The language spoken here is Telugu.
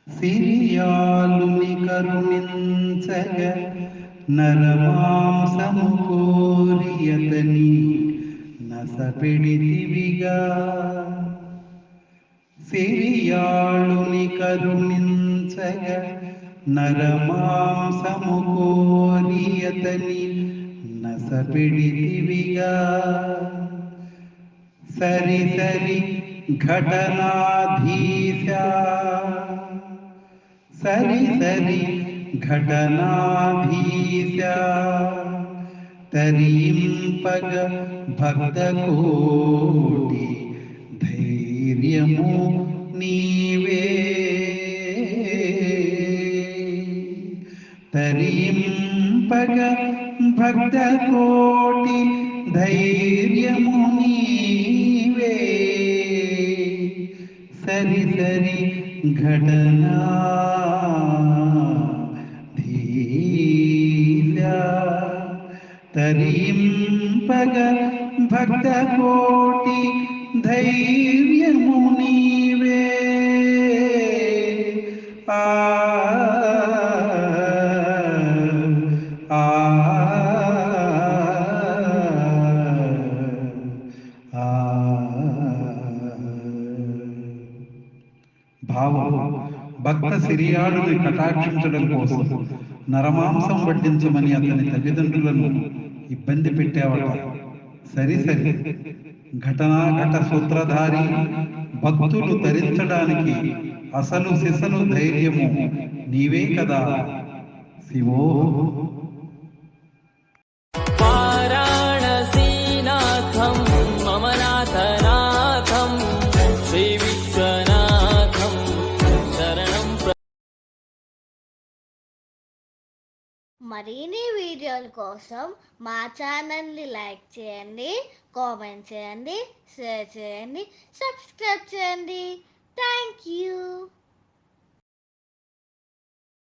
సిరియాలుని కరుణించగ నరమాంసము కోరియతని నసపెడితివిగా. సిరియాళుని కరుణించగ నరమాంసము కోరియతని నసపెడితివిగా. సరి సరి ఘటనాధీశ, సరి సరి ఘటనాధీశ, తరింపగ భక్త కోటి ధైర్యము నీవే. తరింపగ భక్త కోటి ధైర్యము నీవే. సరి సరి ఘటనా ధీశ, తరింపగ భక్త కోటి ధైర్యము నీవే. ఆ భావం భక్త సిరియాడుని కటాక్షించడం కోసం నరమాంసం వడ్డించమని అతని తల్లిదండ్రులను ఇబ్బంది పెట్టావట. సరి సరి ఘటనాఘట సూత్రధారి భక్తులు తరించడానికి అసలు సిసలు ధైర్యము నీవే కదా శివో. వారాణసీనాథం మమనాథనాథం శ్రీ విశ్వనాథం శరణం. మరిన్ని వీడియోల కోసం మా ఛానల్ని లైక్ చేయండి, కామెంట్ చేయండి, షేర్ చేయండి, సబ్స్క్రైబ్ చేయండి. Thank you.